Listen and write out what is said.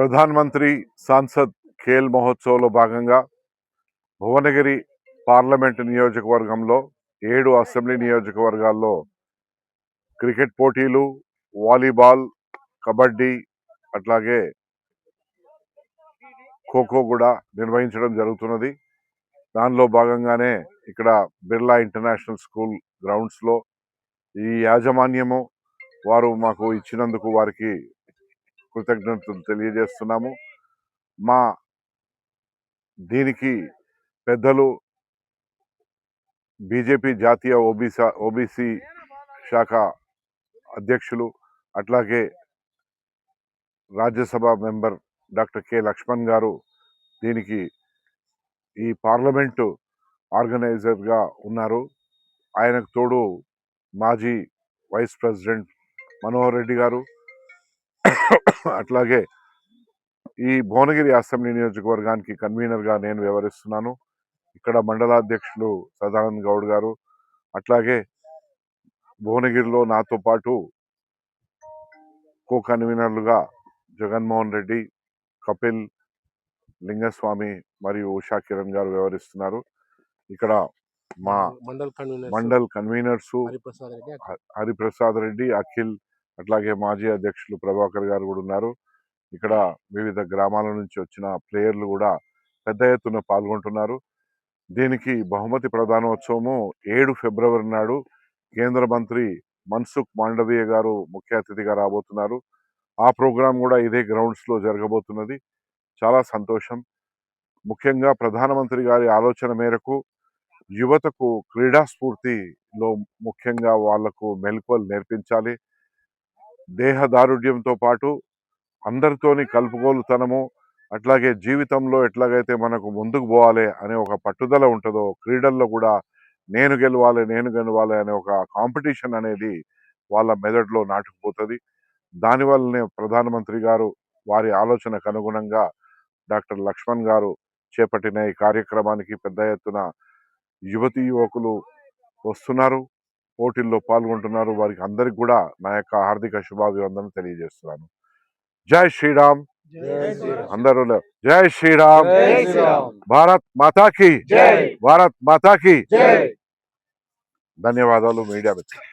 ప్రధానమంత్రి సాంసద్ ఖేల్ మహోత్సవ్లో భాగంగా భువనగిరి పార్లమెంటు నియోజకవర్గంలో 7 అసెంబ్లీ నియోజకవర్గాల్లో క్రికెట్ పోటీలు, వాలీబాల్, కబడ్డీ అట్లాగే ఖోఖో కూడా నిర్వహించడం జరుగుతున్నది. దానిలో భాగంగానే ఇక్కడ బిర్లా ఇంటర్నేషనల్ స్కూల్ గ్రౌండ్స్లో ఈ యాజమాన్యము వారు మాకు ఇచ్చినందుకు వారికి కృతజ్ఞతలు తెలియజేస్తున్నాము. మా దీనికి పెద్దలు బీజేపీ జాతీయ ఓబీసీ శాఖ అధ్యక్షులు అట్లాగే Rajya Sabha member doctor K Laxman గారు దీనికి ఈ పార్లమెంటు ఆర్గనైజర్గా ఉన్నారు. ఆయనకు తోడు మాజీ వైస్ ప్రెసిడెంట్ మనోహర్ రెడ్డి గారు, అట్లాగే ఈ భువనగిరి అసెంబ్లీ నియోజకవర్గానికి కన్వీనర్గా నేను వ్యవహరిస్తున్నాను. ఇక్కడ మండలాధ్యక్షులు సదానంద్ గౌడ్ గారు, అట్లాగే భువనగిరిలో నాతో పాటు కో కన్వీనర్లుగా జగన్మోహన్ రెడ్డి, కపిల్, లింగస్వామి మరియు ఉషా కిరణ్ గారు వ్యవహరిస్తున్నారు. ఇక్కడ మా మండల్ కన్వీనర్స్ హరిప్రసాద్ రెడ్డి, అఖిల్, అట్లాగే మాజీ అధ్యక్షులు ప్రభాకర్ గారు కూడా ఉన్నారు. ఇక్కడ వివిధ గ్రామాల నుంచి వచ్చిన ప్లేయర్లు కూడా పెద్ద ఎత్తున పాల్గొంటున్నారు. దీనికి బహుమతి ప్రధానోత్సవము 7 ఫిబ్రవరి నాడు కేంద్ర మంత్రి మన్సుఖ్ మాండవీయ గారు ముఖ్య అతిథిగా రాబోతున్నారు. ఆ ప్రోగ్రాం కూడా ఇదే గ్రౌండ్స్లో జరగబోతున్నది. చాలా సంతోషం. ముఖ్యంగా ప్రధానమంత్రి గారి ఆలోచన మేరకు యువతకు క్రీడా స్ఫూర్తిలో ముఖ్యంగా వాళ్లకు మెలకువలు నేర్పించాలి. దేహదారుఢ్యంతో పాటు అందరితోని కలుపుకోలుతనము, అట్లాగే జీవితంలో ఎట్లాగైతే మనకు ముందుకు పోవాలి అనే ఒక పట్టుదల ఉంటుందో క్రీడల్లో కూడా నేను గెలవాలి అనే ఒక కాంపిటీషన్ అనేది వాళ్ళ మెదడులో నాటుకుపోతుంది. దానివల్లనే ప్రధానమంత్రి గారు వారి ఆలోచనకు అనుగుణంగా డాక్టర్ లక్ష్మణ్ గారు చేపట్టిన ఈ కార్యక్రమానికి పెద్ద ఎత్తున యువతీ యువకులు వస్తున్నారు, పోటీల్లో పాల్గొంటున్నారు. వారికి అందరికి కూడా నా యొక్క హార్దిక శుభాభివందనలు తెలియజేస్తున్నాను. జై శ్రీరామ్. అందరూ జై శ్రీరామ్. భారత్ మాతాకి, భారత్ మాతాకి. ధన్యవాదాలు మీడియా మిత్రులు.